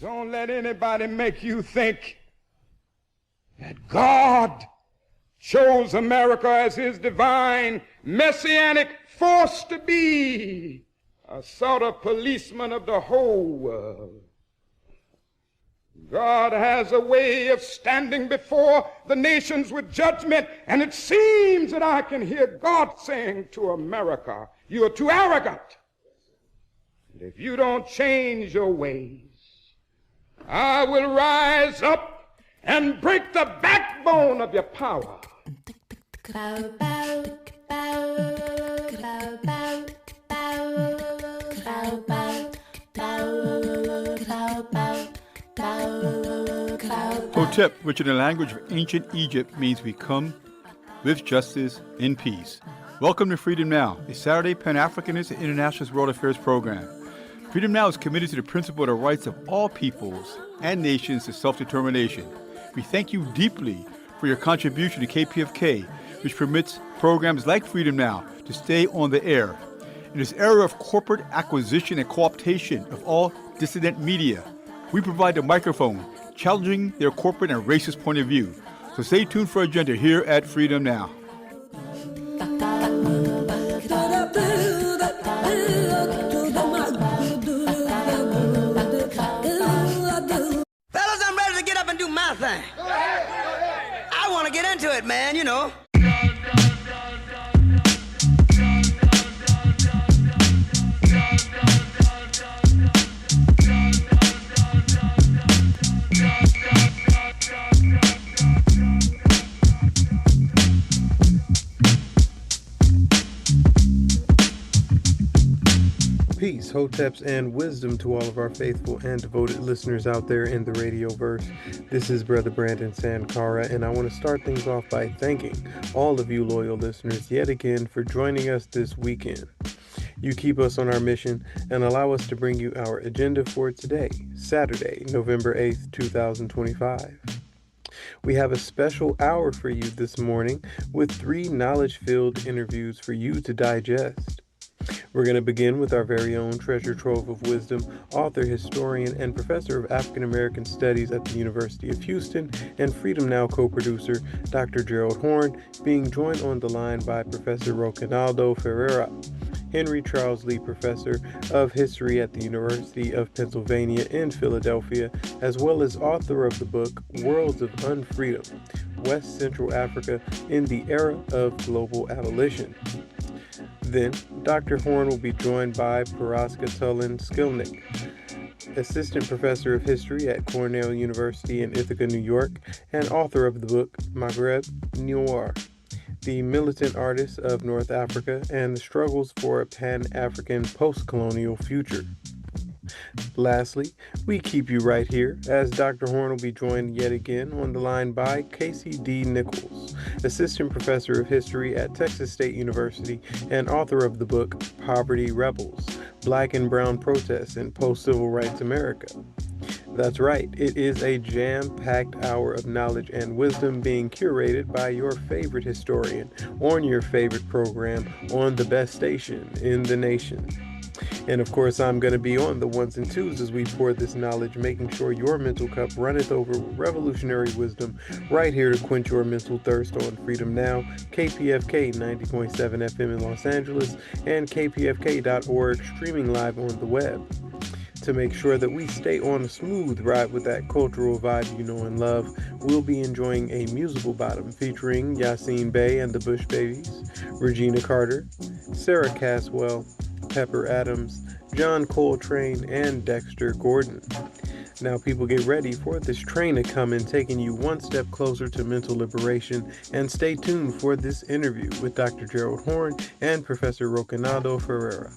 Don't let anybody make you think that God chose America as his divine messianic force to be a sort of policeman of the whole world. God has a way of standing before the nations with judgment, and it seems that I can hear God saying to America, you are too arrogant. And if you don't change your ways, I will rise up and break the backbone of your power. Hotep, which in the language of ancient Egypt means we come with justice in peace. Welcome to Freedom Now, a Saturday Pan-Africanist and Internationalist World Affairs program. Freedom Now is committed to the principle of the rights of all peoples and nations to self-determination. We thank you deeply for your contribution to KPFK, which permits programs like Freedom Now to stay on the air. In this era of corporate acquisition and co-optation of all dissident media, we provide the microphone, challenging their corporate and racist point of view. So stay tuned for Agenda here at Freedom Now. Fellas, I'm ready to get up and do my thing. I want to get into it, man, you know. Peace, hoteps, and wisdom to all of our faithful and devoted listeners out there in the radioverse. This is Brother Brandon Sankara, and I want to start things off by thanking all of you loyal listeners yet again for joining us this weekend. You keep us on our mission and allow us to bring you our agenda for today, Saturday, November 8th, 2025. We have a special hour for you this morning with 3 knowledge-filled interviews for you to digest. We're going to begin with our very own treasure trove of wisdom, author, historian, and professor of African American Studies at the University of Houston, and Freedom Now co-producer, Dr. Gerald Horne, being joined on the line by Professor Roquinaldo Ferreira, Henry Charles Lee Professor of History at the University of Pennsylvania in Philadelphia, as well as author of the book Worlds of Unfreedom, West Central Africa in the Era of Global Abolition. Then, Dr. Horne will be joined by Paraska Tolan-Szkilnik, Assistant Professor of History at Cornell University in Ithaca, New York, and author of the book Maghreb Noir, the Militant-Artists of North Africa and the Struggles for a Pan-African Postcolonial Future. Lastly, we keep you right here as Dr. Horne will be joined yet again on the line by Casey D. Nichols, Assistant Professor of History at Texas State University and author of the book Poverty Rebels, Black and Brown Protests in Post-Civil Rights America. That's right, it is a jam-packed hour of knowledge and wisdom being curated by your favorite historian on your favorite program on the best station in the nation. And of course, I'm going to be on the ones and twos as we pour this knowledge, making sure your mental cup runneth over with revolutionary wisdom, right here to quench your mental thirst on Freedom Now, KPFK 90.7 FM in Los Angeles, and kpfk.org, streaming live on the web. To make sure that we stay on a smooth ride with that cultural vibe you know and love, we'll be enjoying a musical bottom featuring Yassine Bey and the Bush Babies, Regina Carter, Sarah Caswell, Pepper Adams, John Coltrane, and Dexter Gordon. Now, people, get ready for this train to come in, taking you one step closer to mental liberation, and stay tuned for this interview with Dr. Gerald Horne and Professor Roquinaldo Ferreira.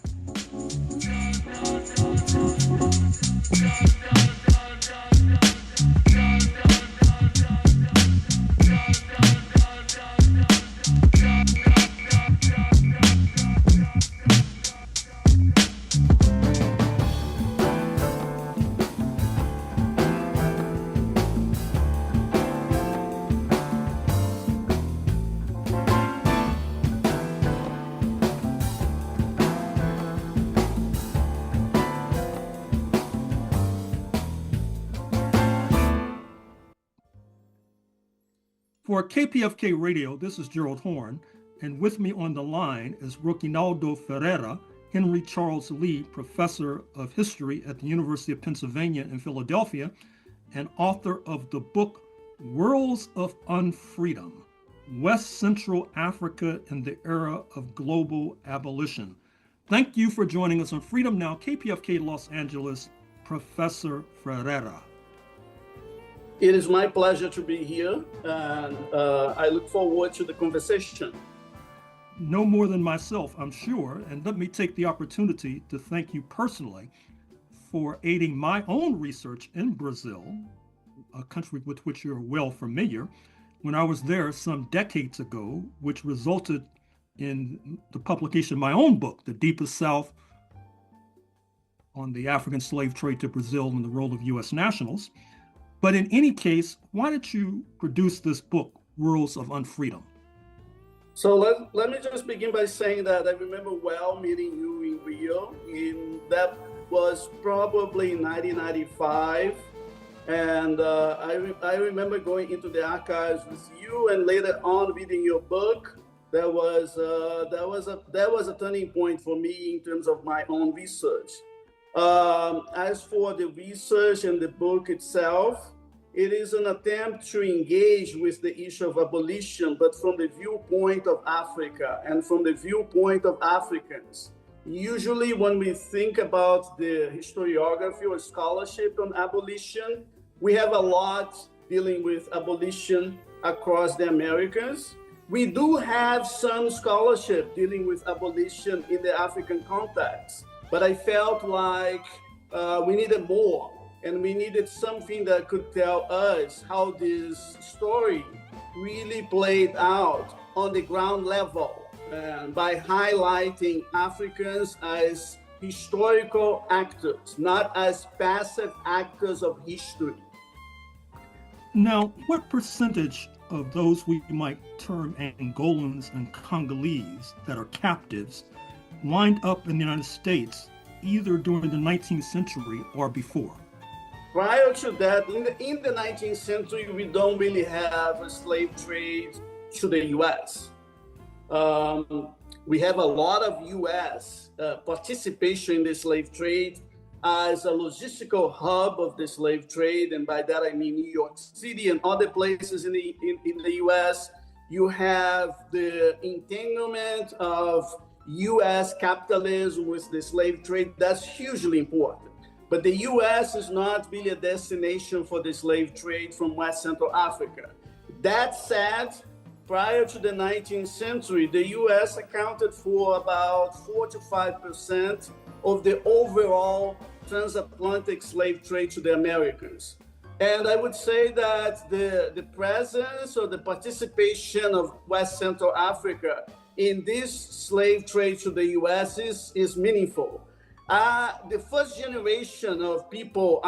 For KPFK Radio, this is Gerald Horne, and with me on the line is Roquinaldo Ferreira, Henry Charles Lee Professor of History at the University of Pennsylvania in Philadelphia, and author of the book Worlds of Unfreedom, West Central Africa in the Era of Global Abolition. Thank you for joining us on Freedom Now, KPFK Los Angeles, Professor Ferreira. It is my pleasure to be here, and I look forward to the conversation. No more than myself, I'm sure, and let me take the opportunity to thank you personally for aiding my own research in Brazil, a country with which you're well familiar, when I was there some decades ago, which resulted in the publication of my own book, The Deepest South, on the African slave trade to Brazil and the role of U.S. nationals. But in any case, why did you produce this book, Worlds of Unfreedom? So let me just begin by saying that I remember well meeting you in Rio, that was probably 1995. And I remember going into the archives with you, and later on reading your book. That was a turning point for me in terms of my own research. As for the research and the book itself, it is an attempt to engage with the issue of abolition, but from the viewpoint of Africa and from the viewpoint of Africans. Usually when we think about the historiography or scholarship on abolition, we have a lot dealing with abolition across the Americas. We do have some scholarship dealing with abolition in the African context, but I felt like we needed more, and we needed something that could tell us how this story really played out on the ground level, by highlighting Africans as historical actors, not as passive actors of history. Now, what percentage of those we might term Angolans and Congolese that are captives wind up in the United States either during the 19th century or before? Prior to that, in the 19th century, we don't really have a slave trade to the U.S. We have a lot of U.S. Participation in the slave trade as a logistical hub of the slave trade, and by that I mean New York City and other places in the U.S. You have the entanglement of U.S. capitalism with the slave trade. That's hugely important. But the U.S. is not really a destination for the slave trade from West Central Africa. That said, prior to the 19th century, the U.S. accounted for about 4 to 5% of the overall transatlantic slave trade to the Americans. And I would say that the presence or the participation of West Central Africa in this slave trade to the U.S. is meaningful. The first generation of people,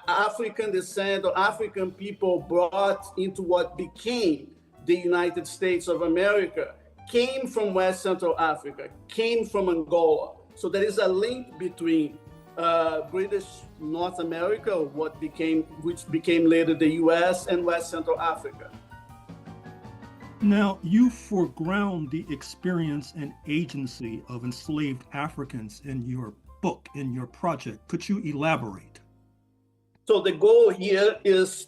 African descent or African people brought into what became the United States of America came from West Central Africa, came from Angola. So there is a link between British North America, which became later the U.S., and West Central Africa. Now, you foreground the experience and agency of enslaved Africans in your book, in your project. Could you elaborate? So the goal here is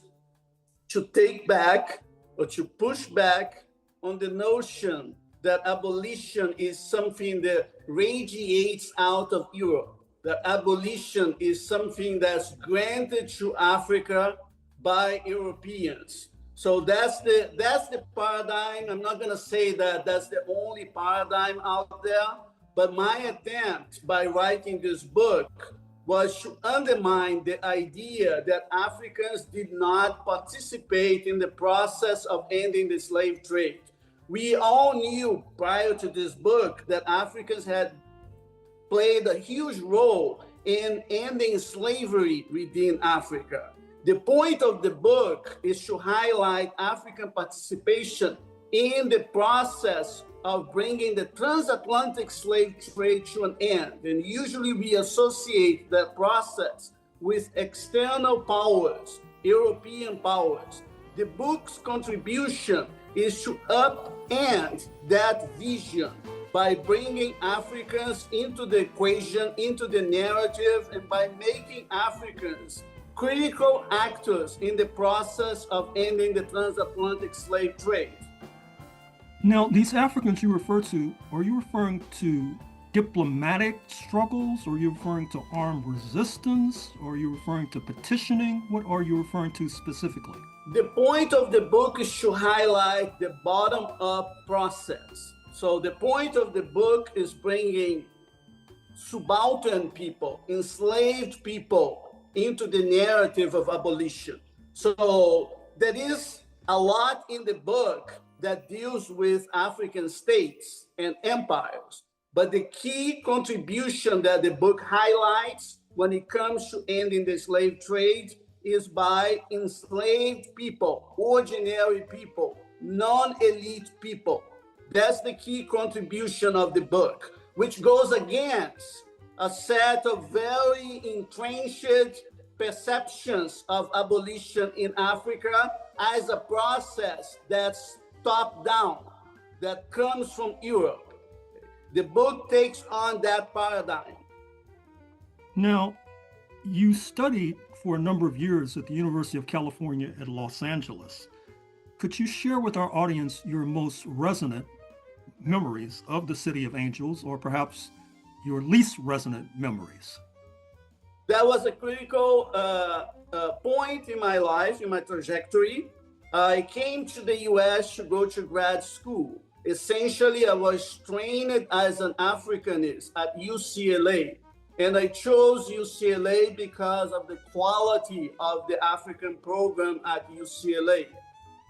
to take back or to push back on the notion that abolition is something that radiates out of Europe, that abolition is something that's granted to Africa by Europeans. So that's the paradigm. I'm not going to say that that's the only paradigm out there, but my attempt by writing this book was to undermine the idea that Africans did not participate in the process of ending the slave trade. We all knew prior to this book that Africans had played a huge role in ending slavery within Africa. The point of the book is to highlight African participation in the process of bringing the transatlantic slave trade to an end. And usually we associate that process with external powers, European powers. the book's contribution is to upend that vision by bringing Africans into the equation, into the narrative, and by making Africans critical actors in the process of ending the transatlantic slave trade. Now, these Africans you refer to, are you referring to diplomatic struggles? Or are you referring to armed resistance? Or are you referring to petitioning? What are you referring to specifically? The point of the book is to highlight the bottom-up process. So the point of the book is bringing subaltern people, enslaved people into the narrative of abolition. So there is a lot in the book that deals with African states and empires. But the key contribution that the book highlights when it comes to ending the slave trade is by enslaved people, ordinary people, non-elite people. That's the key contribution of the book, which goes against a set of very entrenched perceptions of abolition in Africa as a process that's top-down, that comes from Europe. The book takes on that paradigm. Now, you studied for a number of years at the University of California at Los Angeles. Could you share with our audience your most resonant memories of the City of Angels, or perhaps your least resonant memories? That was a critical point in my life, in my trajectory. I came to the US to go to grad school. Essentially, I was trained as an Africanist at UCLA. And I chose UCLA because of the quality of the African program at UCLA.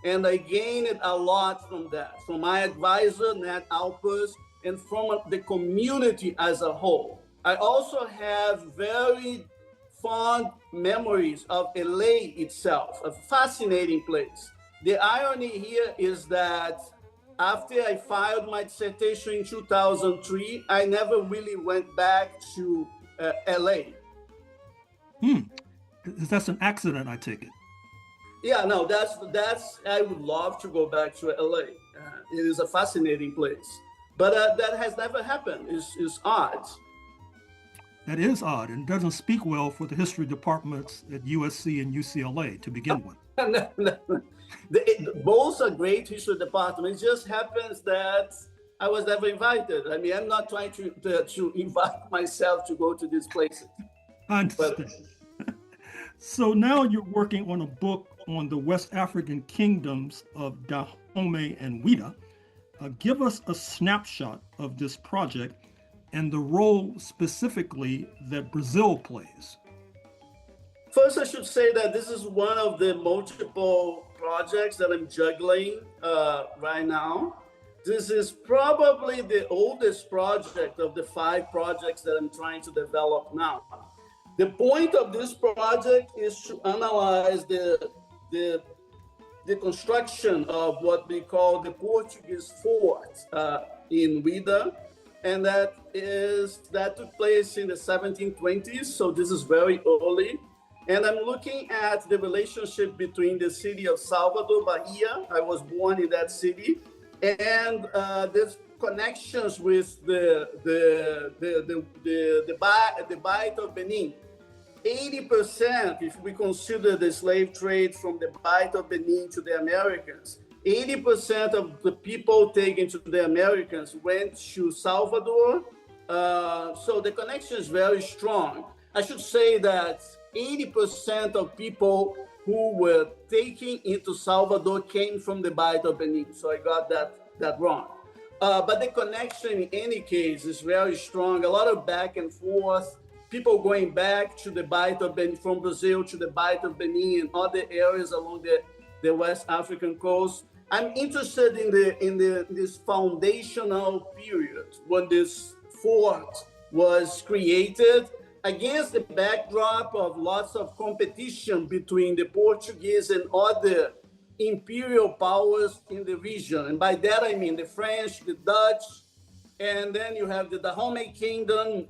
And I gained a lot from that, from my advisor, Nat Alpers, and from the community as a whole. I also have very fond memories of LA itself, a fascinating place. The irony here is that after I filed my dissertation in 2003, I never really went back to LA. That's an accident, I take it. Yeah, no, that's. I would love to go back to LA. It is a fascinating place, but that has never happened. It's odd. That is odd, and doesn't speak well for the history departments at USC and UCLA to begin with. No. Both are great history departments. It just happens that I was never invited. I mean, I'm not trying to invite myself to go to these places. I understand. So now you're working on a book on the West African kingdoms of Dahomey and Ouida. Give us a snapshot of this project and the role specifically that Brazil plays. First, I should say that this is one of the multiple projects that I'm juggling right now. This is probably the oldest project of the 5 projects that I'm trying to develop now. The point of this project is to analyze the construction of what we call the Portuguese fort in Ouida, and that took place in the 1720s, so this is very early. And I'm looking at the relationship between the city of Salvador, Bahia, I was born in that city, and there's connections with the Bight of Benin. 80%, if we consider the slave trade from the Bight of Benin to the Americans, 80% of the people taken to the Americans went to Salvador. So the connection is very strong. I should say that 80% of people who were taken into Salvador came from the Bight of Benin. So I got that wrong. But the connection in any case is very strong. A lot of back and forth. People going back to the Bight of Benin, from Brazil to the Bight of Benin and other areas along the West African coast. I'm interested in this foundational period when this fort was created against the backdrop of lots of competition between the Portuguese and other imperial powers in the region. And by that, I mean the French, the Dutch, and then you have the Dahomey Kingdom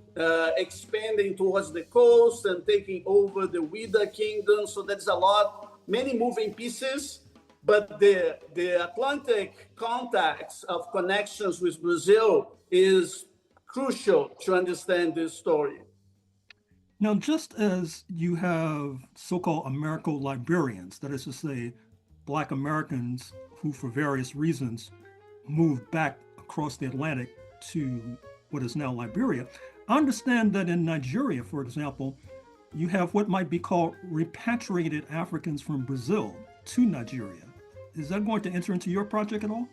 expanding towards the coast and taking over the Ouida Kingdom. So there's many moving pieces. But the Atlantic context of connections with Brazil is crucial to understand this story. Now, just as you have so-called Americo-Liberians, that is to say, Black Americans who, for various reasons, moved back across the Atlantic to what is now Liberia, I understand that in Nigeria, for example, you have what might be called repatriated Africans from Brazil to Nigeria. Is that going to enter into your project at all?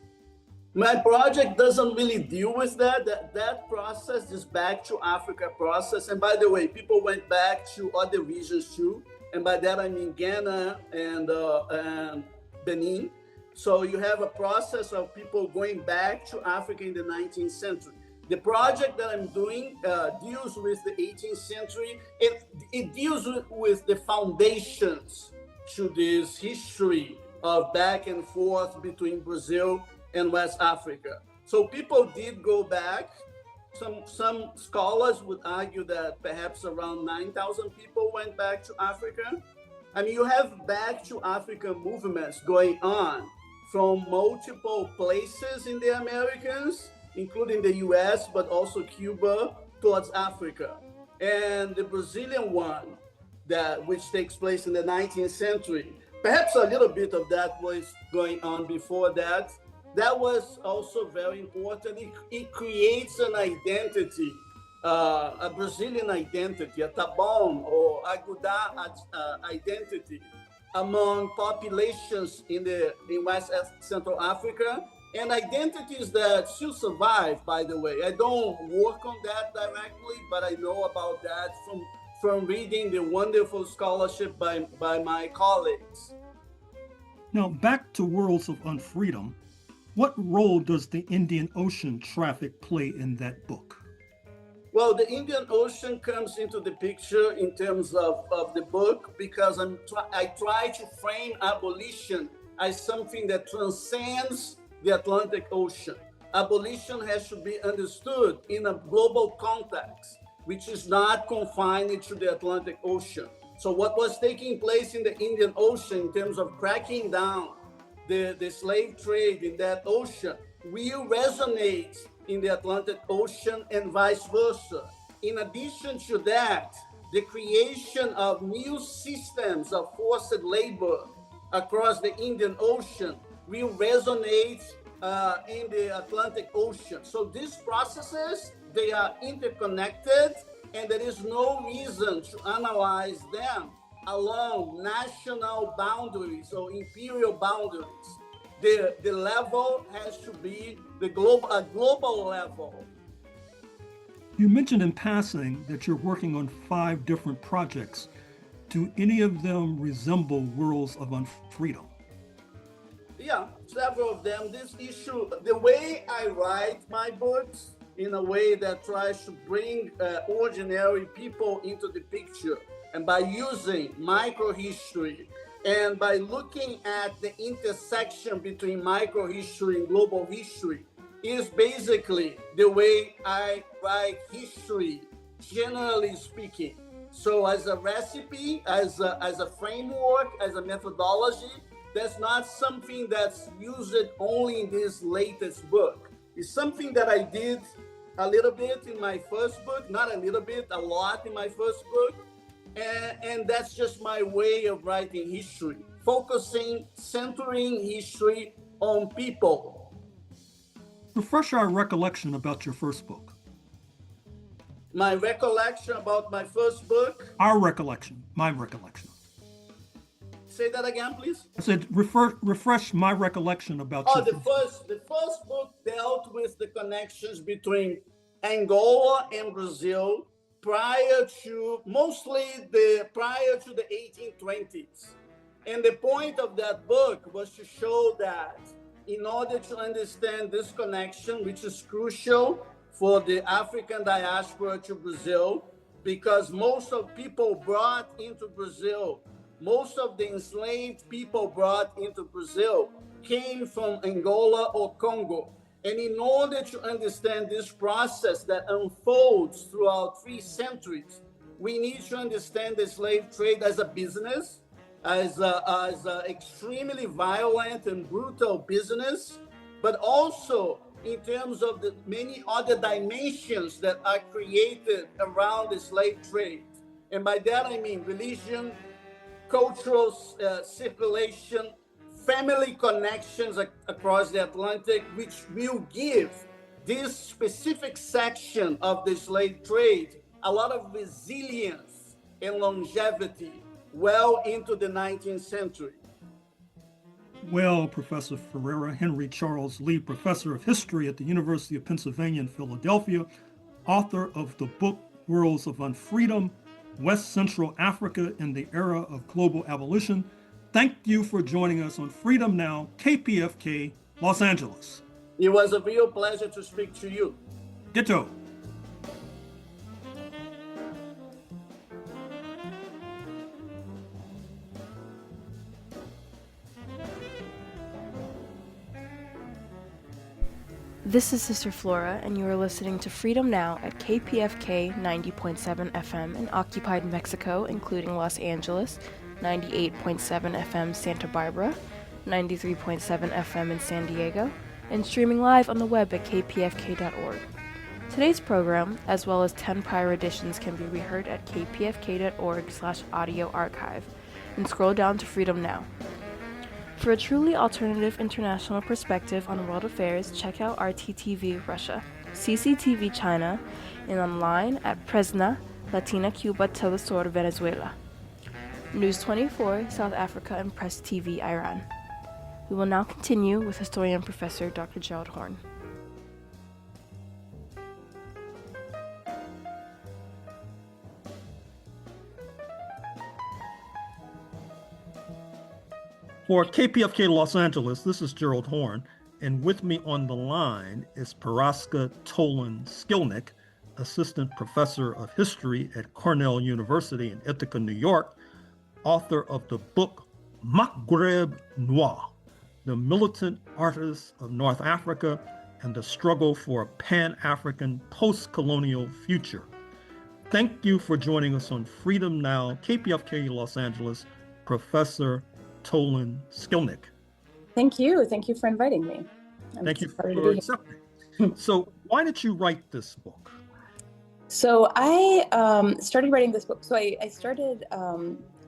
My project doesn't really deal with that. That process, this back to Africa process. And by the way, people went back to other regions too. And by that, I mean Ghana and Benin. So you have a process of people going back to Africa in the 19th century. The project that I'm doing deals with the 18th century. It deals with the foundations to this history of back and forth between Brazil and West Africa. So people did go back. Some scholars would argue that perhaps around 9,000 people went back to Africa. I mean, you have back to Africa movements going on from multiple places in the Americas, including the US, but also Cuba, towards Africa. And the Brazilian one, which takes place in the 19th century, perhaps a little bit of that was going on before that. That was also very important. It creates an identity, a Brazilian identity, a Tabon or Agudá identity among populations in West Central Africa, and identities that still survive, by the way. I don't work on that directly, but I know about that from reading the wonderful scholarship by my colleagues. Now, back to Worlds of Unfreedom. What role does the Indian Ocean traffic play in that book? Well, the Indian Ocean comes into the picture in terms of the book because I try to frame abolition as something that transcends the Atlantic Ocean. Abolition has to be understood in a global context, which is not confined to the Atlantic Ocean. So what was taking place in the Indian Ocean in terms of cracking down the slave trade in that ocean will resonate in the Atlantic Ocean and vice versa. In addition to that, the creation of new systems of forced labor across the Indian Ocean will resonate in the Atlantic Ocean. So these processes, they are interconnected, and there is no reason to analyze them along national boundaries or imperial boundaries. The level has to be a global level. You mentioned in passing that you're working on 5 different projects. Do any of them resemble Worlds of Unfreedom? Yeah, several of them. This issue, the way I write my books, in a way that tries to bring ordinary people into the picture, and by using microhistory and by looking at the intersection between microhistory and global history, is basically the way I write history, generally speaking. So as a recipe, as a framework, as a methodology, that's not something that's used only in this latest book. It's something that I did a little bit in my first book, not a little bit, a lot in my first book. And that's just my way of writing history, focusing, centering history on people. Refresh our recollection about your first book. My recollection about my first book? Our recollection, my recollection. Say that again, please. I said, refresh my recollection about your the first book dealt with the connections between Angola and Brazil prior to the 1820s. And the point of that book was to show that in order to understand this connection, which is crucial for the African diaspora to Brazil, because most of people brought into Brazil, most of the enslaved people brought into Brazil came from Angola or Congo. And in order to understand this process that unfolds throughout 3 centuries, we need to understand the slave trade as a business, as a extremely violent and brutal business, but also in terms of the many other dimensions that are created around the slave trade. And by that I mean religion, cultural circulation, family connections across the Atlantic, which will give this specific section of the slave trade a lot of resilience and longevity well into the 19th century. Well, Professor Ferreira, Henry Charles Lee, Professor of History at the University of Pennsylvania in Philadelphia, author of the book Worlds of Unfreedom, West Central Africa in the Era of Global Abolition. Thank you for joining us on Freedom Now, KPFK, Los Angeles. It was a real pleasure to speak to you. Ditto. This is Sister Flora, and you are listening to Freedom Now at KPFK 90.7 FM in occupied Mexico, including Los Angeles, 98.7 FM Santa Barbara, 93.7 FM in San Diego, and streaming live on the web at kpfk.org. Today's program, as well as 10 prior editions, can be reheard at kpfk.org/audio archive, and scroll down to Freedom Now. For a truly alternative international perspective on world affairs, check out RTTV Russia, CCTV China, and online at Presna, Latina Cuba Telesur Venezuela, News 24 South Africa, and Press TV Iran. We will now continue with historian Professor Dr. Gerald Horne. For KPFK Los Angeles, this is Gerald Horne, and with me on the line is Paraska Tolan-Szkilnik, Assistant Professor of History at Cornell University in Ithaca, New York, author of the book Maghreb Noir, The Militant-Artists of North Africa and the Struggle for a Pan-African Postcolonial Future. Thank you for joining us on Freedom Now, KPFK Los Angeles, Professor Tolan-Szkilnik. Thank you. Thank you for inviting me. Thank you for accepting. So why did you write this book? So I started writing this book. So I started,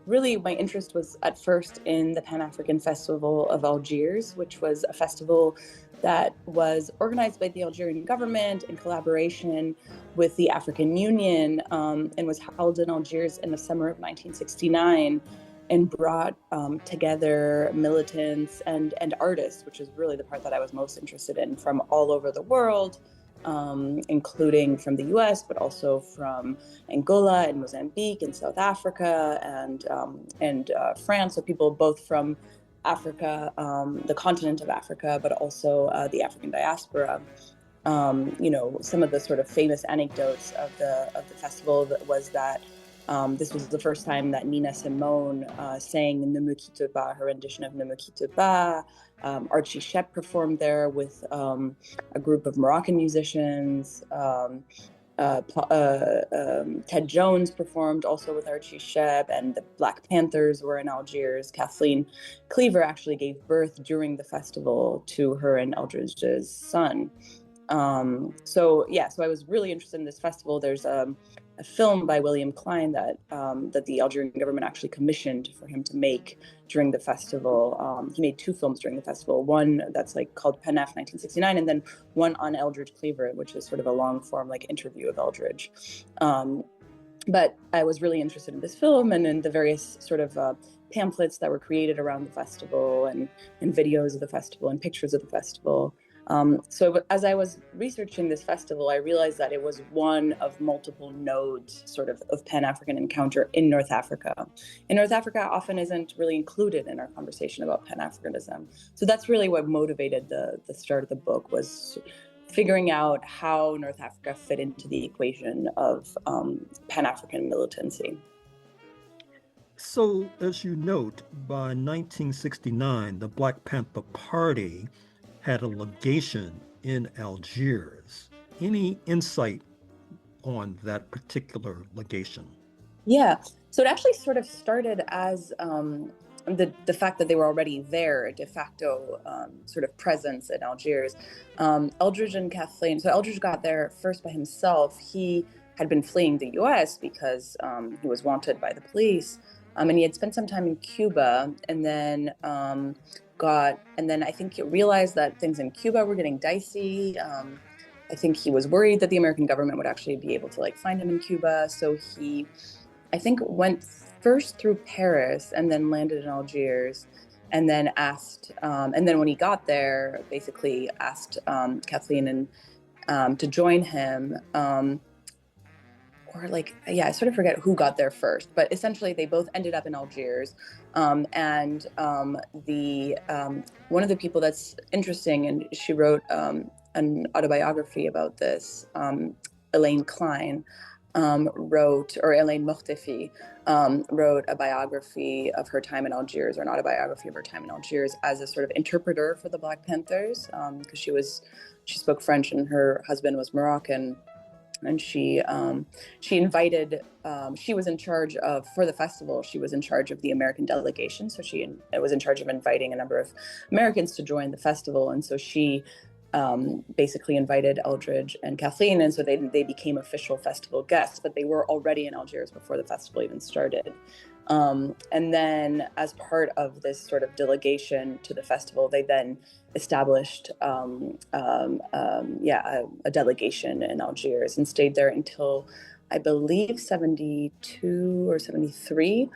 really my interest was at first in the Pan-African Festival of Algiers, which was a festival that was organized by the Algerian government in collaboration with the African Union, and was held in Algiers in the summer of 1969. And brought together militants and artists, which is really the part that I was most interested in, from all over the world, including from the US, but also from Angola and Mozambique and South Africa and France. So people both from Africa, the continent of Africa, but also the African diaspora. Some of the sort of famous anecdotes of the festival was that this was the first time that Nina Simone sang Ne me quitte pas, her rendition of Ne me quitte pas. Archie Shepp performed there with a group of Moroccan musicians. Ted Jones performed also with Archie Shepp, and the Black Panthers were in Algiers. Kathleen Cleaver actually gave birth during the festival to her and Eldridge's son. So I was really interested in this festival. There's a film by William Klein that the Algerian government actually commissioned for him to make during the festival. He made two films during the festival, one that's called Pan-Af 1969, and then one on Eldridge Cleaver, which is sort of a long form interview of Eldridge. But I was really interested in this film and in the various sort of pamphlets that were created around the festival and videos of the festival and pictures of the festival. So as I was researching this festival, I realized that it was one of multiple nodes sort of Pan-African encounter in North Africa. And North Africa often isn't really included in our conversation about Pan-Africanism. So that's really what motivated the start of the book, was figuring out how North Africa fit into the equation of Pan-African militancy. So as you note, by 1969, the Black Panther Party had a legation in Algiers. Any insight on that particular legation? Yeah. So it actually sort of started as the fact that they were already there, de facto sort of presence in Algiers. Eldridge and Kathleen, so Eldridge got there first by himself. He had been fleeing the US because he was wanted by the police. And he had spent some time in Cuba, and then I think he realized that things in Cuba were getting dicey. I think he was worried that the American government would actually be able to like find him in Cuba. So he, I think, went first through Paris and then landed in Algiers, and then and then when he got there, basically asked Kathleen and to join him. I sort of forget who got there first, but essentially they both ended up in Algiers. One of the people that's interesting, and she wrote an autobiography about this, Elaine Klein, Elaine Mortefi, wrote a biography of her time in Algiers, or an autobiography of her time in Algiers, as a sort of interpreter for the Black Panthers, because she spoke French and her husband was Moroccan. And she invited, she was in charge of, for the festival, she was in charge of the American delegation. So she was in charge of inviting a number of Americans to join the festival. And so she basically invited Eldridge and Kathleen. And so they became official festival guests, but they were already in Algiers before the festival even started. And then as part of this sort of delegation to the festival, they then established a delegation in Algiers and stayed there until, I believe, 72 or 73,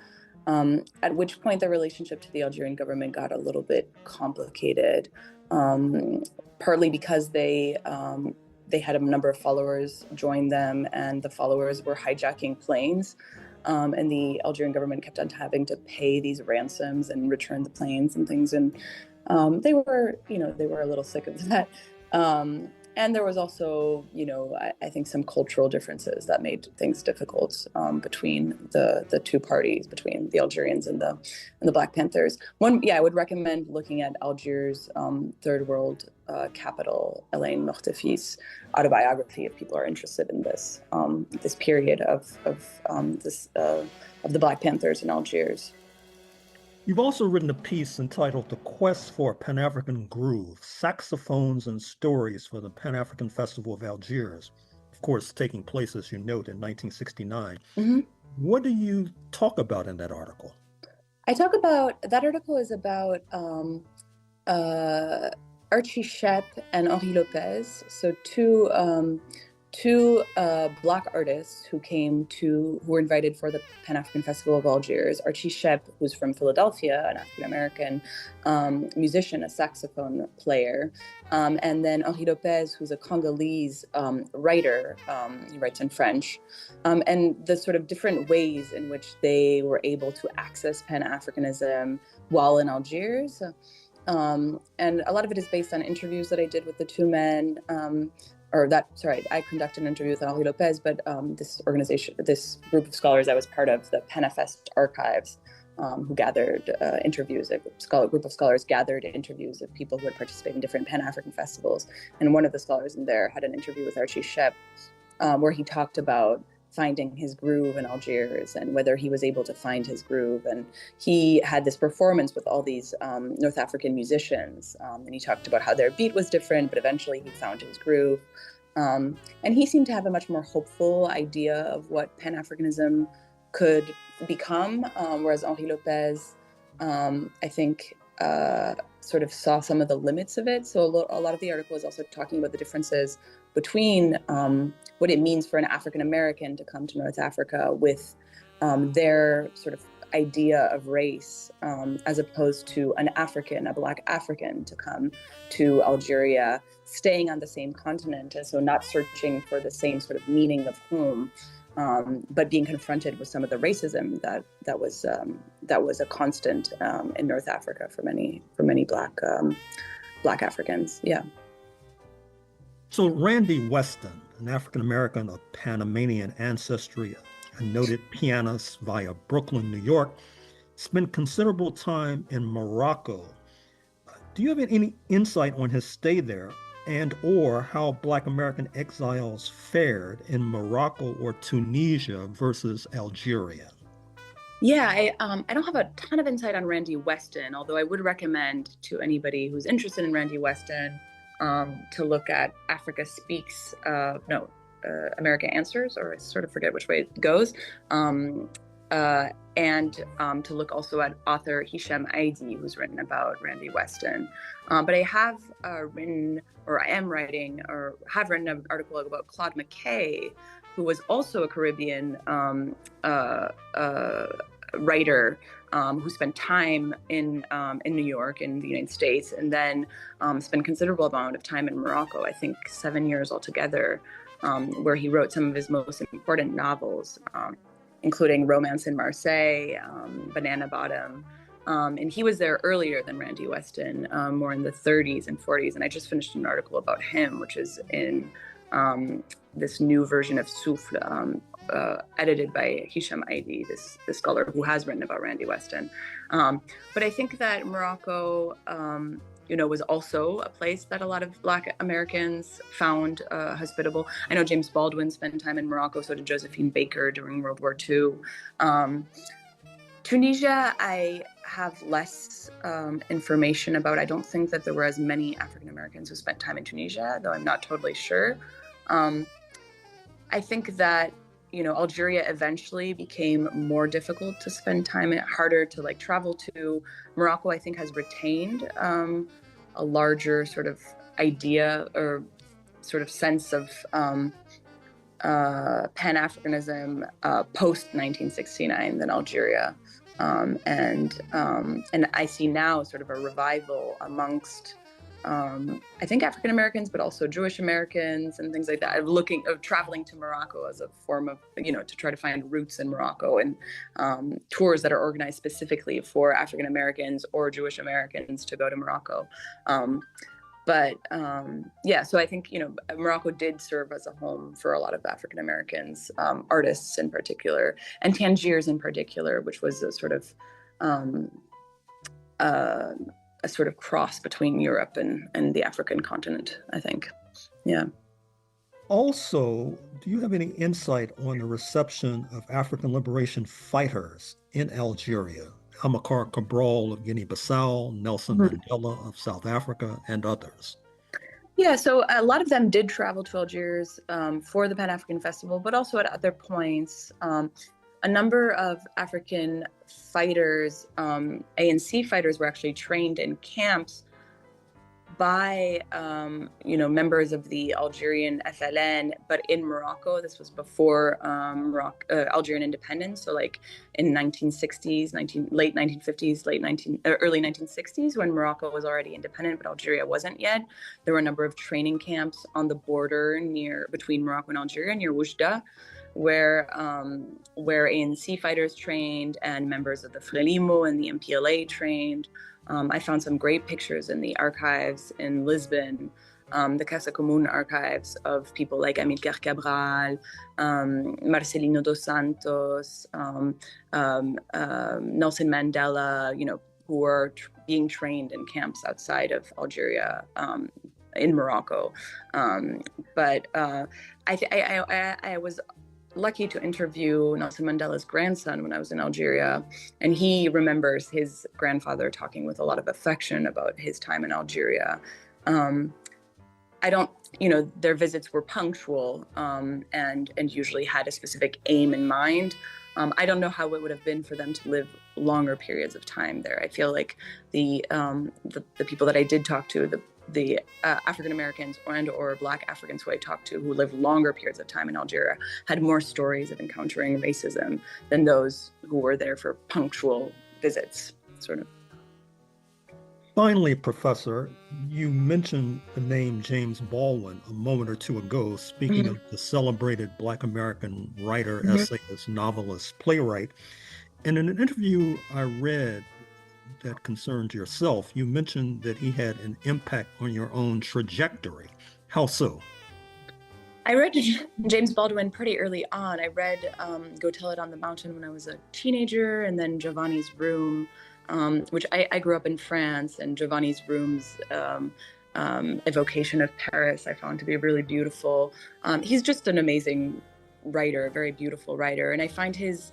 at which point the relationship to the Algerian government got a little bit complicated, partly because they had a number of followers join them, and the followers were hijacking planes. And the Algerian government kept on having to pay these ransoms and return the planes and things. And they were a little sick of that. And there was also, I think some cultural differences that made things difficult between the two parties, between the Algerians and the Black Panthers. I would recommend looking at Algiers' third world capital, Elaine Mortefi's autobiography, if people are interested in this this period of the Black Panthers in Algiers. You've also written a piece entitled The Quest for a Pan-African Groove, Saxophones and Stories for the Pan-African Festival of Algiers, of course, taking place, as you note, in 1969. Mm-hmm. What do you talk about in that article? That article is about Archie Shepp and Henri Lopez, so two Black artists who were invited for the Pan-African Festival of Algiers. Archie Shepp, who's from Philadelphia, an African-American musician, a saxophone player, and then Henri Lopez, who's a Congolese writer. He writes in French, and the sort of different ways in which they were able to access Pan-Africanism while in Algiers. And a lot of it is based on interviews that I did with the two men. I conducted an interview with Henri Lopez, but this group of scholars I was part of, the Panafest Archives, who gathered interviews. A group of scholars gathered interviews of people who had participated in different Pan-African festivals. And one of the scholars in there had an interview with Archie Shepp, where he talked about finding his groove in Algiers and whether he was able to find his groove. And he had this performance with all these North African musicians, and he talked about how their beat was different, but eventually he found his groove. And he seemed to have a much more hopeful idea of what Pan-Africanism could become, whereas Henri Lopez, I think, sort of saw some of the limits of it. So a lot of the article is also talking about the differences between what it means for an African American to come to North Africa with their sort of idea of race, as opposed to a Black African to come to Algeria, staying on the same continent, and so not searching for the same sort of meaning of home, but being confronted with some of the racism that was a constant in North Africa for many Black Africans. Yeah. So Randy Weston, an African-American of Panamanian ancestry, a noted pianist via Brooklyn, New York, spent considerable time in Morocco. Do you have any insight on his stay there and or how Black American exiles fared in Morocco or Tunisia versus Algeria? Yeah, I don't have a ton of insight on Randy Weston, although I would recommend to anybody who's interested in Randy Weston to look at Africa Speaks, America Answers, or I sort of forget which way it goes, and to look also at author Hisham Aidi, who's written about Randy Weston. But I have written an article about Claude McKay, who was also a Caribbean writer who spent time in New York, in the United States, and then spent a considerable amount of time in Morocco, I think 7 years altogether, where he wrote some of his most important novels, including Romance in Marseille, Banana Bottom. And he was there earlier than Randy Weston, more in the 30s and 40s. And I just finished an article about him, which is in this new version of Souffle, edited by Hisham Aidi, this scholar who has written about Randy Weston. But I think that Morocco, was also a place that a lot of Black Americans found hospitable. I know James Baldwin spent time in Morocco, so did Josephine Baker during World War II. Tunisia, I have less information about. I don't think that there were as many African Americans who spent time in Tunisia, though I'm not totally sure. I think that, Algeria eventually became more difficult to spend time in, harder to travel to. Morocco, I think, has retained a larger sort of idea or sort of sense of Pan-Africanism post 1969 than Algeria. And I see now sort of a revival amongst I think African Americans, but also Jewish Americans and things like that, of traveling to Morocco as a form of, to try to find roots in Morocco, and tours that are organized specifically for African Americans or Jewish Americans to go to Morocco. So I think, Morocco did serve as a home for a lot of African Americans, artists in particular, and Tangiers in particular, which was a sort of cross between Europe and the African continent, I think. Yeah. Also, do you have any insight on the reception of African liberation fighters in Algeria? Amilcar Cabral of Guinea-Bissau, Nelson Mandela of South Africa, and others. Yeah, so a lot of them did travel to Algiers for the Pan-African Festival, but also at other points. A number of African fighters, ANC fighters, were actually trained in camps by, members of the Algerian FLN, but in Morocco. This was before Algerian independence, so in 1960s, late 1950s, early 1960s, when Morocco was already independent, but Algeria wasn't yet. There were a number of training camps on the border between Morocco and Algeria, near Oujda, where ANC fighters trained and members of the Frelimo and the MPLA trained. I found some great pictures in the archives in Lisbon, the Casa Común archives, of people like Amilcar Cabral, Marcelino dos Santos, Nelson Mandela, who were being trained in camps outside of Algeria, in Morocco. But I was lucky to interview Nelson Mandela's grandson when I was in Algeria, and he remembers his grandfather talking with a lot of affection about his time in Algeria. Their visits were punctual and usually had a specific aim in mind. I don't know how it would have been for them to live longer periods of time there. I feel like the people that I did talk to, the African Americans or Black Africans who I talked to who lived longer periods of time in Algeria had more stories of encountering racism than those who were there for punctual visits, sort of. Finally, Professor, you mentioned the name James Baldwin a moment or two ago, speaking of the celebrated Black American writer, essayist, novelist, playwright. And in an interview I read that concerns yourself, you mentioned that he had an impact on your own trajectory. How so? I read James Baldwin pretty early on. I read Go Tell It on the Mountain when I was a teenager, and then Giovanni's Room, which I grew up in France, and Giovanni's Room's evocation of Paris I found to be really beautiful. He's just an amazing writer, a very beautiful writer, and I find his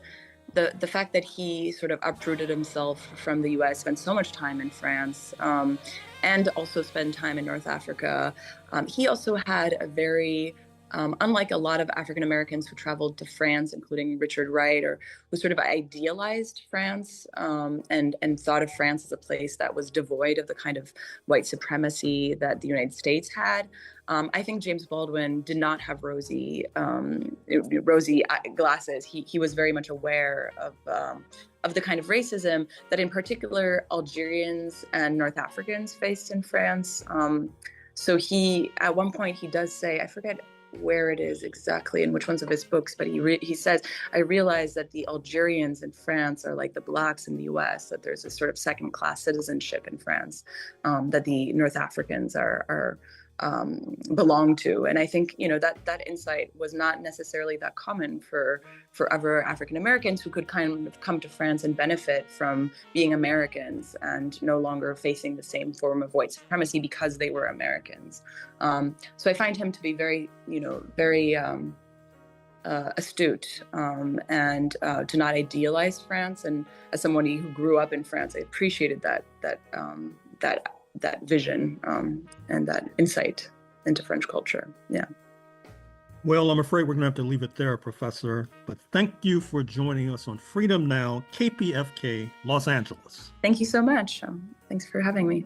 the fact that he sort of uprooted himself from the U.S., spent so much time in France, and also spent time in North Africa. He also had a very, unlike a lot of African Americans who traveled to France, including Richard Wright, or who sort of idealized France and thought of France as a place that was devoid of the kind of white supremacy that the United States had. I think James Baldwin did not have rosy glasses. He was very much aware of the kind of racism that, in particular, Algerians and North Africans faced in France. So he, at one point, he does say, I forget where it is exactly in which ones of his books, but he says, I realize that the Algerians in France are like the blacks in the US, that there's a sort of second-class citizenship in France that the North Africans are belong to. And I think, that insight was not necessarily that common for other African Americans who could kind of come to France and benefit from being Americans and no longer facing the same form of white supremacy because they were Americans. So I find him to be very, very astute and to not idealize France. And as somebody who grew up in France, I appreciated that vision and that insight into French culture. Yeah. Well, I'm afraid we're going to have to leave it there, Professor. But thank you for joining us on Freedom Now, KPFK, Los Angeles. Thank you so much. Thanks for having me.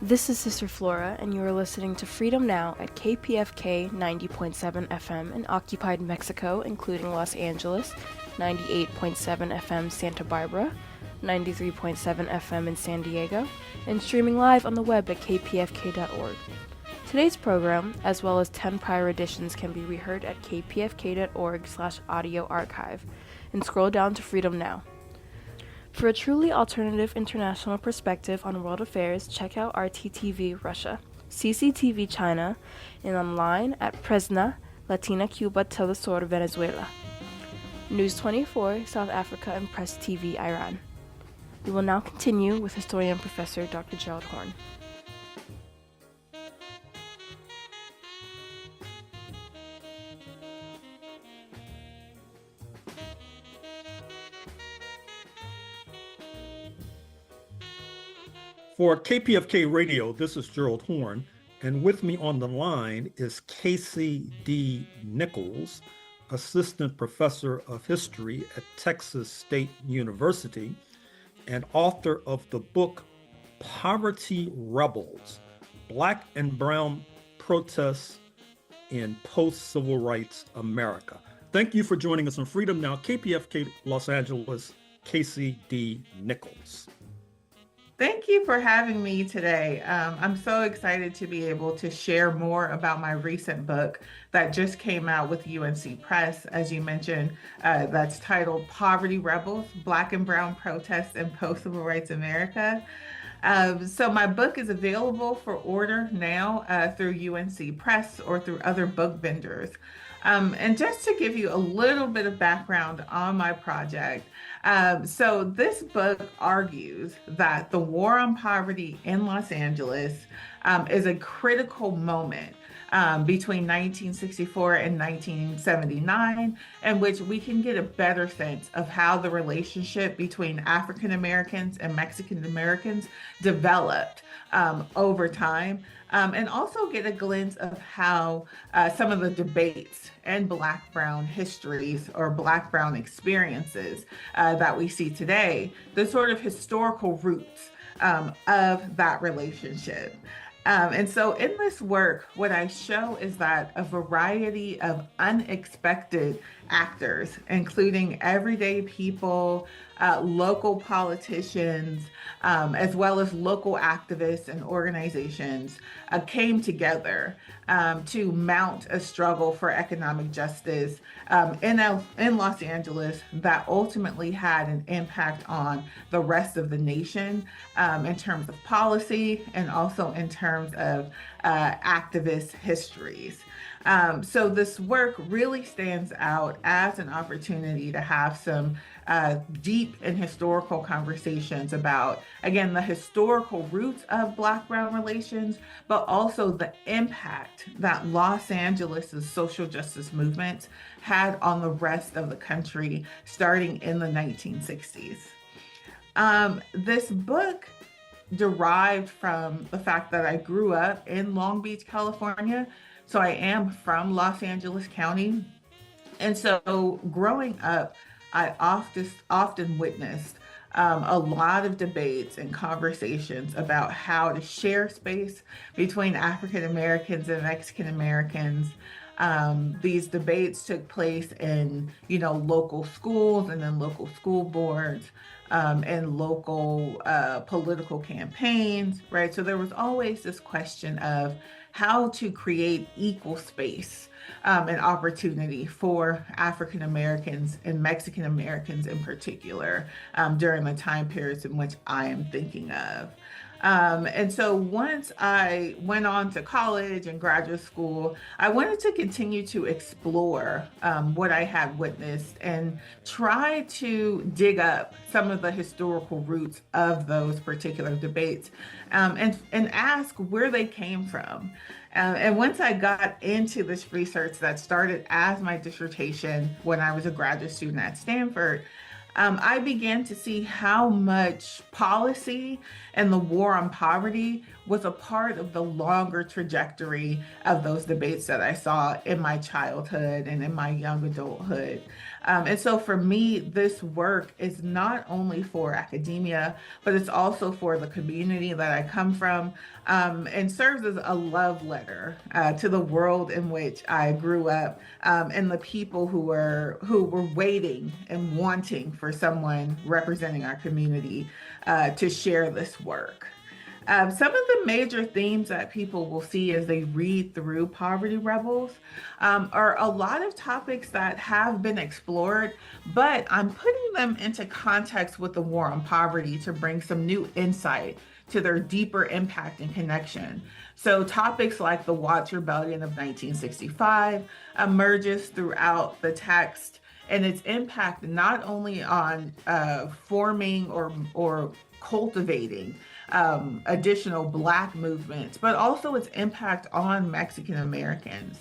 This is Sister Flora, and you are listening to Freedom Now at KPFK 90.7 FM in occupied Mexico, including Los Angeles, 98.7 FM Santa Barbara, 93.7 FM in San Diego, and streaming live on the web at kpfk.org. Today's program, as well as 10 prior editions, can be reheard at kpfk.org/audio archive, and scroll down to Freedom Now. For a truly alternative international perspective on world affairs, check out RTTV Russia, CCTV China, and online at Presna, Latina Cuba Telesur Venezuela, News 24, South Africa, and Press TV Iran. We will now continue with historian Professor Dr. Gerald Horne. For KPFK Radio, this is Gerald Horne, and with me on the line is Casey D. Nichols, Assistant Professor of History at Texas State University and author of the book Poverty Rebels, Black and Brown Protests in Post-Civil Rights America. Thank you for joining us on Freedom Now, KPFK Los Angeles, Casey D. Nichols. Thank you for having me today. I'm so excited to be able to share more about my recent book that just came out with UNC Press, as you mentioned, that's titled Poverty Rebels, Black and Brown Protests in Post-Civil Rights America. So my book is available for order now through UNC Press or through other book vendors. And just to give you a little bit of background on my project, so this book argues that the war on poverty in Los Angeles is a critical moment between 1964 and 1979, in which we can get a better sense of how the relationship between African Americans and Mexican Americans developed over time, and also get a glimpse of how some of the debates and Black-Brown histories or Black-Brown experiences that we see today, the sort of historical roots of that relationship. And so in this work, what I show is that a variety of unexpected actors, including everyday people, local politicians, as well as local activists and organizations, came together to mount a struggle for economic justice in Los Angeles that ultimately had an impact on the rest of the nation in terms of policy and also in terms of activist histories. So this work really stands out as an opportunity to have some deep and historical conversations about, again, the historical roots of Black-Brown relations, but also the impact that Los Angeles' social justice movement had on the rest of the country starting in the 1960s. This book derived from the fact that I grew up in Long Beach, California. So I am from Los Angeles County. And so growing up, I often witnessed a lot of debates and conversations about how to share space between African Americans and Mexican Americans. These debates took place in, local schools and then local school boards and local political campaigns, right? So there was always this question of how to create equal space and opportunity for African Americans and Mexican Americans in particular during the time periods in which I am thinking of. And so once I went on to college and graduate school, I wanted to continue to explore what I had witnessed and try to dig up some of the historical roots of those particular debates and ask where they came from. And once I got into this research that started as my dissertation when I was a graduate student at Stanford, I began to see how much policy and the war on poverty was a part of the longer trajectory of those debates that I saw in my childhood and in my young adulthood. And so for me, this work is not only for academia, but it's also for the community that I come from, and serves as a love letter to the world in which I grew up, and the people who were waiting and wanting for someone representing our community to share this work. Some of the major themes that people will see as they read through Poverty Rebels are a lot of topics that have been explored, but I'm putting them into context with the war on poverty to bring some new insight to their deeper impact and connection. So topics like the Watts Rebellion of 1965 emerges throughout the text, and its impact not only on forming or cultivating additional Black movements, but also its impact on Mexican Americans.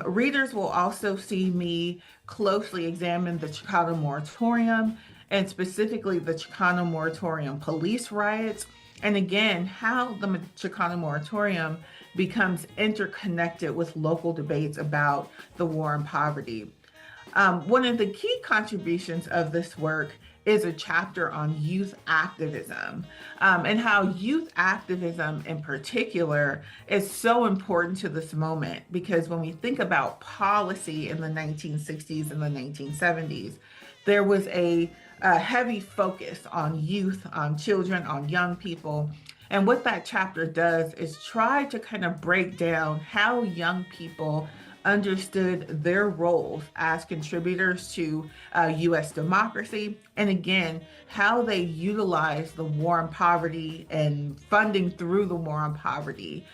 Readers will also see me closely examine the Chicano Moratorium, and specifically the Chicano Moratorium police riots, and again, how the Chicano Moratorium becomes interconnected with local debates about the war on poverty. One of the key contributions of this work is a chapter on youth activism, and how youth activism in particular is so important to this moment, because when we think about policy in the 1960s and the 1970s, there was a heavy focus on youth, on children, on young people. And what that chapter does is try to kind of break down how young people understood their roles as contributors to U.S. democracy, and again, how they utilized the war on poverty and funding through the war on poverty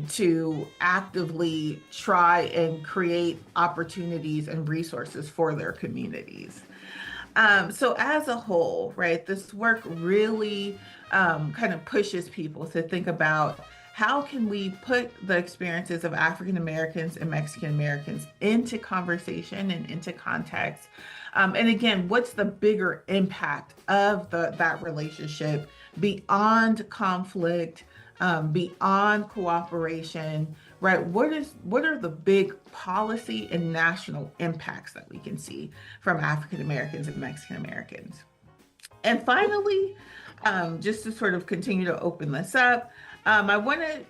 to actively try and create opportunities and resources for their communities. So as a whole, right, this work really kind of pushes people to think about how can we put the experiences of African Americans and Mexican Americans into conversation and into context? And again, what's the bigger impact of that relationship beyond conflict, beyond cooperation, right? What are the big policy and national impacts that we can see from African Americans and Mexican Americans? And finally, just to sort of continue to open this up, I want to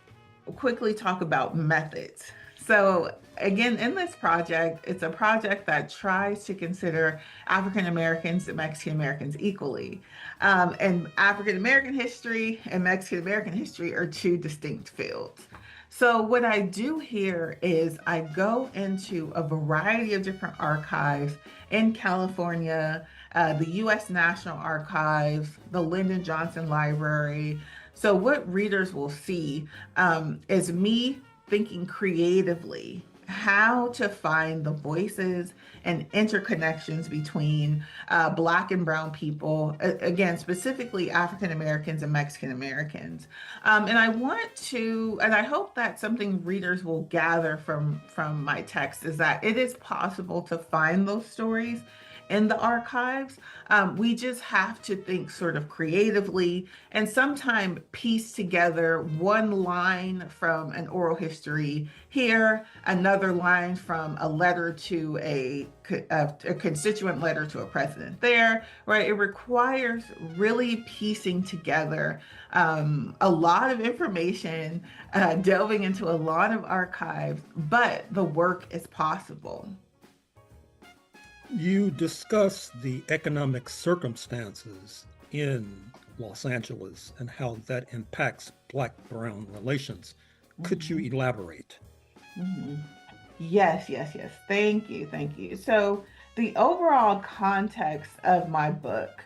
quickly talk about methods. So again, in this project, it's a project that tries to consider African Americans and Mexican Americans equally. And African American history and Mexican American history are two distinct fields. So what I do here is I go into a variety of different archives in California, the U.S. National Archives, the Lyndon Johnson Library. So what readers will see is me thinking creatively how to find the voices and interconnections between Black and Brown people, again, specifically African Americans and Mexican Americans. And I hope that something readers will gather from my text is that it is possible to find those stories in the archives. We just have to think sort of creatively and sometimes piece together one line from an oral history here, another line from a letter to a constituent letter to a president there, right? It requires really piecing together a lot of information, delving into a lot of archives, but the work is possible. You discuss the economic circumstances in Los Angeles and how that impacts Black-Brown relations. Could you elaborate? Yes. Thank you. So the overall context of my book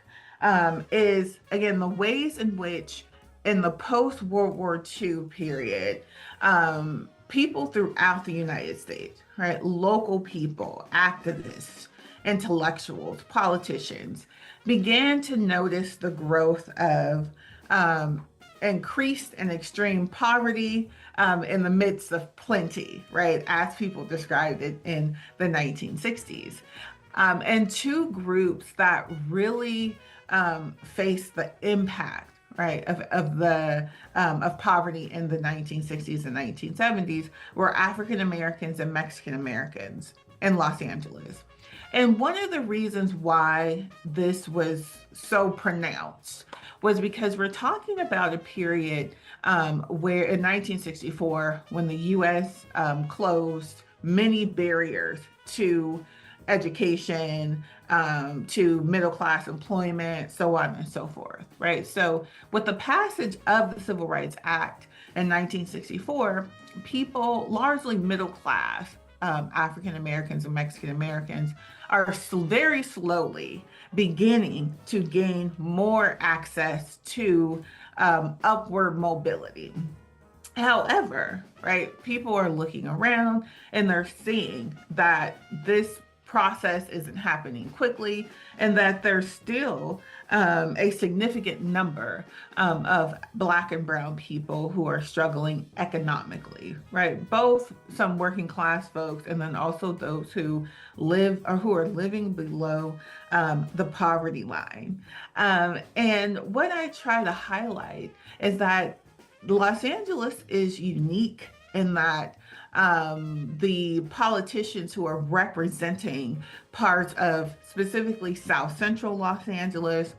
is, again, the ways in which in the post-World War II period, people throughout the United States, right, local people, activists, intellectuals, politicians, began to notice the growth of increased and extreme poverty in the midst of plenty, right, as people described it in the 1960s. And two groups that really faced the impact, right, of poverty in the 1960s and 1970s were African Americans and Mexican Americans in Los Angeles. And one of the reasons why this was so pronounced was because we're talking about a period where in 1964, when the U.S. Closed many barriers to education, to middle-class employment, so on and so forth, right? So with the passage of the Civil Rights Act in 1964, people, largely middle-class, African Americans and Mexican Americans, are very slowly beginning to gain more access to upward mobility. However, right, people are looking around and they're seeing that this process isn't happening quickly and that there's still a significant number of Black and Brown people who are struggling economically, right? Both some working class folks and then also those who live or who are living below the poverty line. And what I try to highlight is that Los Angeles is unique in that the politicians who are representing parts of specifically South Central Los Angeles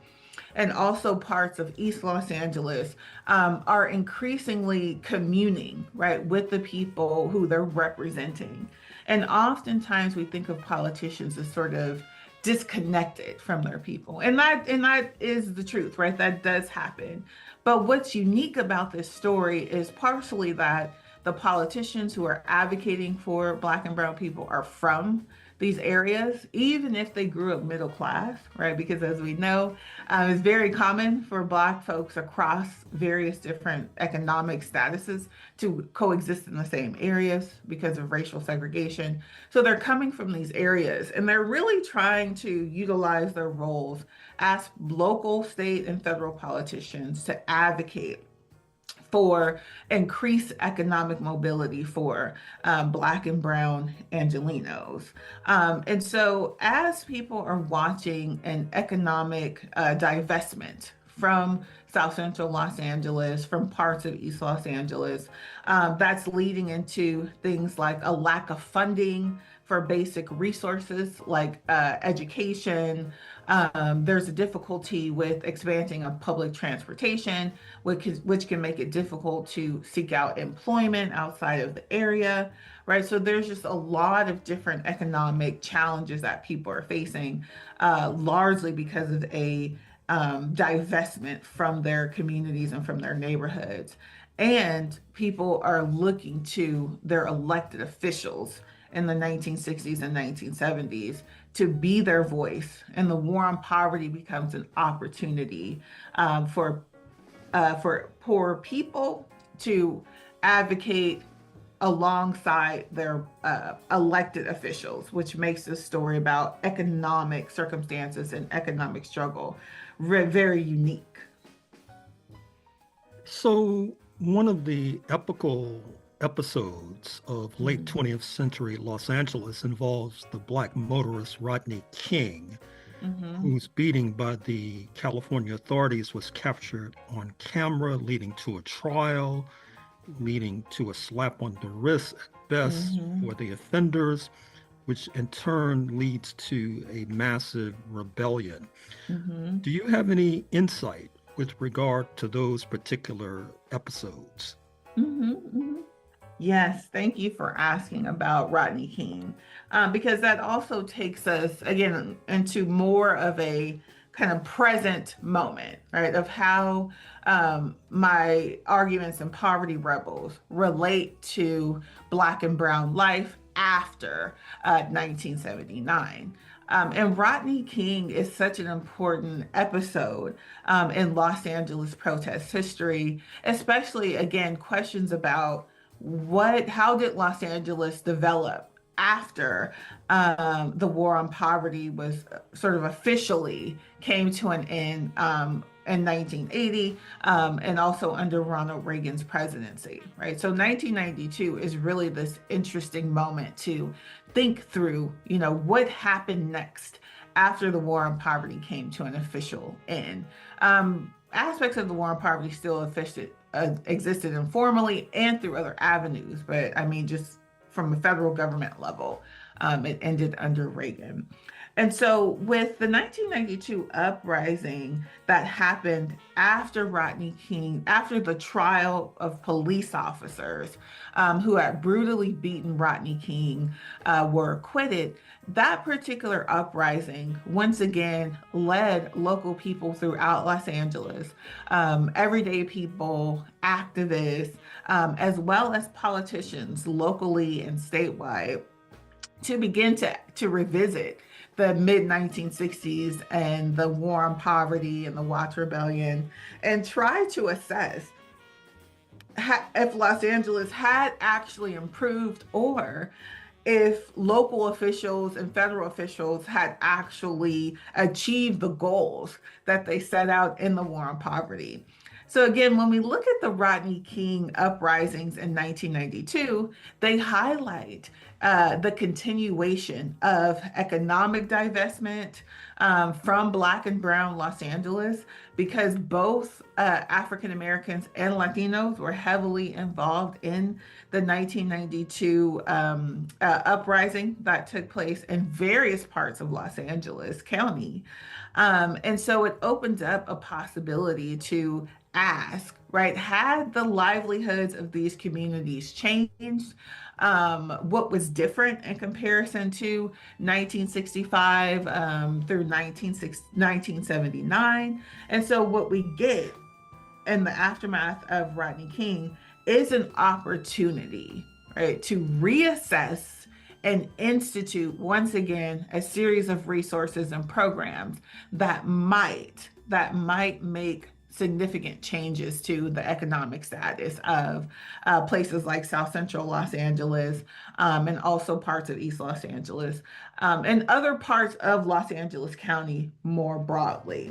and also parts of East Los Angeles are increasingly communing, right, with the people who they're representing. And oftentimes we think of politicians as sort of disconnected from their people. And that is the truth, right? That does happen. But what's unique about this story is partially that the politicians who are advocating for Black and Brown people are from these areas, even if they grew up middle class, right? Because as we know, it's very common for Black folks across various different economic statuses to coexist in the same areas because of racial segregation. So they're coming from these areas and they're really trying to utilize their roles as local, state, and federal politicians to advocate for increased economic mobility for Black and Brown Angelenos. And so as people are watching an economic divestment from South Central Los Angeles, from parts of East Los Angeles, that's leading into things like a lack of funding for basic resources like education. There's a difficulty with expanding of public transportation, which can make it difficult to seek out employment outside of the area, right? So there's just a lot of different economic challenges that people are facing, largely because of a divestment from their communities and from their neighborhoods. And people are looking to their elected officials in the 1960s and 1970s to be their voice. And the war on poverty becomes an opportunity for poor people to advocate alongside their elected officials, which makes this story about economic circumstances and economic struggle very unique. So one of the epical episodes of late 20th century Los Angeles involves the Black motorist Rodney King, whose beating by the California authorities was captured on camera, leading to a trial, leading to a slap on the wrist at best for the offenders, which in turn leads to a massive rebellion. Do you have any insight with regard to those particular episodes? Yes, thank you for asking about Rodney King, because that also takes us, again, into more of a kind of present moment, right, of how my arguments in Poverty Rebels relate to Black and Brown life after 1979. And Rodney King is such an important episode in Los Angeles protest history, especially, again, questions about how did Los Angeles develop after the war on poverty was sort of officially came to an end in 1980, and also under Ronald Reagan's presidency, right? So 1992 is really this interesting moment to think through, what happened next after the war on poverty came to an official end. Aspects of the war on poverty still existed informally and through other avenues, but I mean, just from a federal government level, it ended under Reagan. And so with the 1992 uprising that happened after Rodney King, after the trial of police officers who had brutally beaten Rodney King were acquitted, that particular uprising once again led local people throughout Los Angeles, everyday people, activists, as well as politicians locally and statewide, to begin to revisit the mid-1960s and the war on poverty and the Watts Rebellion, and try to assess if Los Angeles had actually improved, or if local officials and federal officials had actually achieved the goals that they set out in the war on poverty. So again, when we look at the Rodney King uprisings in 1992, they highlight the continuation of economic divestment from Black and Brown Los Angeles, because both African Americans and Latinos were heavily involved in the 1992 uprising that took place in various parts of Los Angeles County. And so it opened up a possibility to ask, right, had the livelihoods of these communities changed? What was different in comparison to 1965 through 1979? And so what we get in the aftermath of Rodney King is an opportunity, right, to reassess and institute once again a series of resources and programs that might make significant changes to the economic status of places like South Central Los Angeles, and also parts of East Los Angeles, and other parts of Los Angeles County more broadly.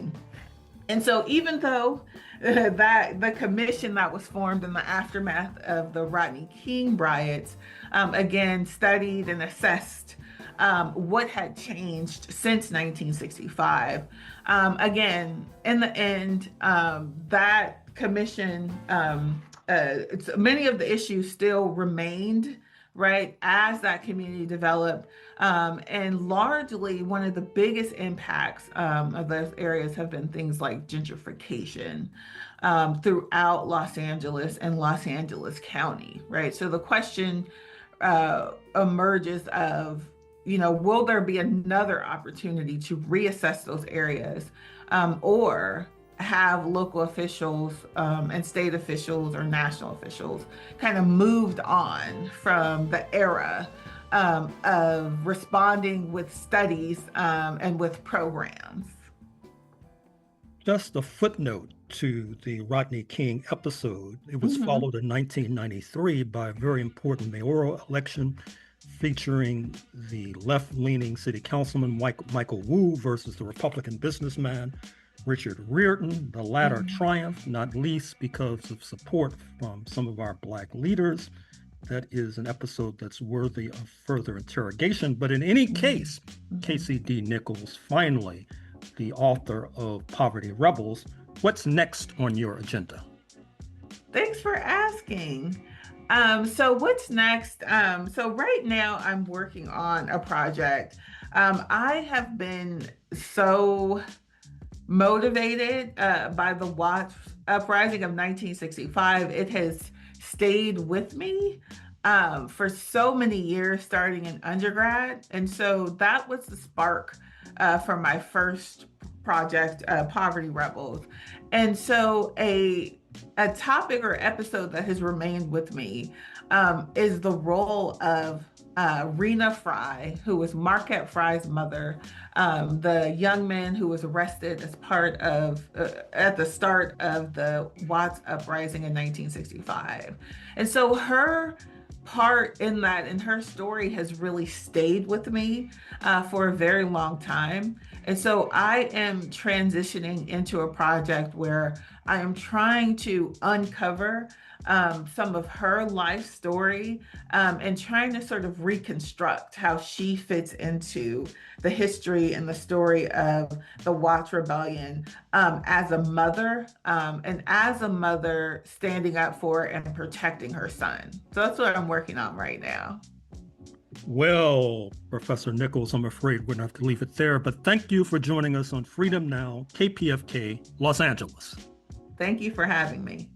And so even though that the commission that was formed in the aftermath of the Rodney King riots, again, studied and assessed what had changed since 1965. Again, in the end, that commission, many of the issues still remained, right, as that community developed. And largely, one of the biggest impacts of those areas have been things like gentrification throughout Los Angeles and Los Angeles County, right? So the question emerges of, will there be another opportunity to reassess those areas, or have local officials and state officials or national officials kind of moved on from the era of responding with studies and with programs? Just a footnote to the Rodney King episode. It was followed in 1993 by a very important mayoral election featuring the left-leaning city councilman Michael Wu versus the Republican businessman Richard Riordan. The latter triumphed, not least because of support from some of our Black leaders. That is an episode that's worthy of further interrogation. But in any case, KCD Nichols, finally, the author of Poverty Rebels, what's next on your agenda? Thanks for asking. So what's next? So right now I'm working on a project. I have been so motivated by the Watts uprising of 1965. It has stayed with me for so many years, starting in undergrad. And so that was the spark for my first project, Poverty Rebels. And so a topic or episode that has remained with me is the role of Rena Fry, who was Marquette Fry's mother, the young man who was arrested as part of, at the start of the Watts uprising in 1965. And so her part in that, and her story has really stayed with me for a very long time. And so I am transitioning into a project where I am trying to uncover some of her life story and trying to sort of reconstruct how she fits into the history and the story of the Watts Rebellion as a mother, and as a mother standing up for and protecting her son. So that's what I'm working on right now. Well, Professor Nichols, I'm afraid we're going to have to leave it there, but thank you for joining us on Freedom Now, KPFK, Los Angeles. Thank you for having me.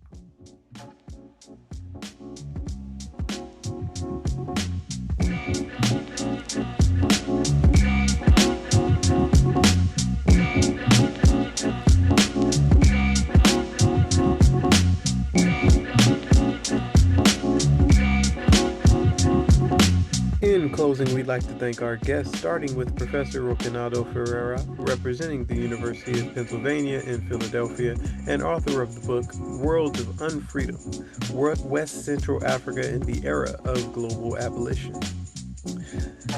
In closing, we'd like to thank our guests, starting with Professor Roquinaldo Ferreira, representing the University of Pennsylvania in Philadelphia, and author of the book Worlds of Unfreedom, West Central Africa in the Era of Global Abolition.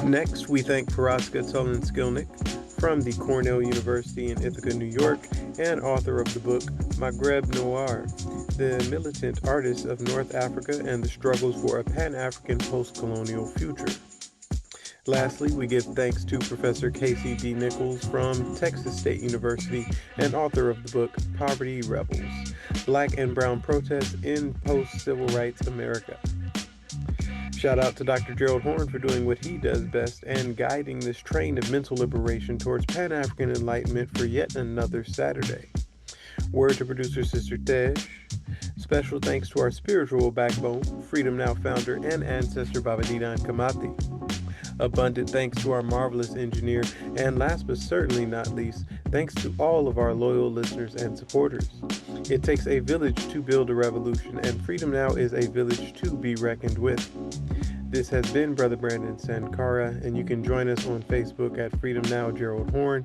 Next, we thank Paraska Tolan-Szkilnik from the Cornell University in Ithaca, New York, and author of the book Maghreb Noir, the Militant-Artists of North Africa and the Struggles for a Pan-African Postcolonial Future. Lastly, we give thanks to Professor KCD Nichols from Texas State University and author of the book Poverty Rebels, Black and Brown Protests in Post-Civil Rights America. Shout out to Dr. Gerald Horne for doing what he does best and guiding this train of mental liberation towards Pan-African enlightenment for yet another Saturday. Word to producer Sister Tej. Special thanks to our spiritual backbone, Freedom Now founder and ancestor Babadidan Kamati. Abundant thanks to our marvelous engineer, and last but certainly not least, thanks to all of our loyal listeners and supporters. It takes a village to build a revolution, and Freedom Now is a village to be reckoned with. This has been Brother Brandon Sankara, and you can join us on Facebook at Freedom Now Gerald Horne.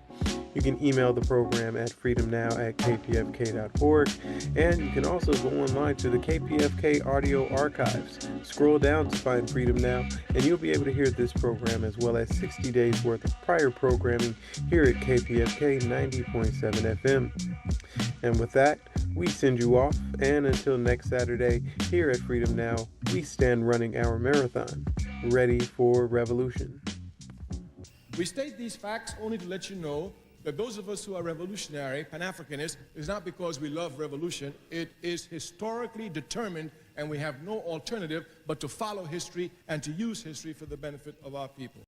You can email the program at freedomnow@kpfk.org, and you can also go online to the KPFK audio archives. Scroll down to find Freedom Now, and you'll be able to hear this program as well as 60 days worth of prior programming here at KPFK 90.7 FM. And with that, we send you off, and until next Saturday, here at Freedom Now, we stand running our marathon, ready for revolution. We state these facts only to let you know that those of us who are revolutionary, Pan-Africanists, is not because we love revolution. It is historically determined, and we have no alternative but to follow history and to use history for the benefit of our people.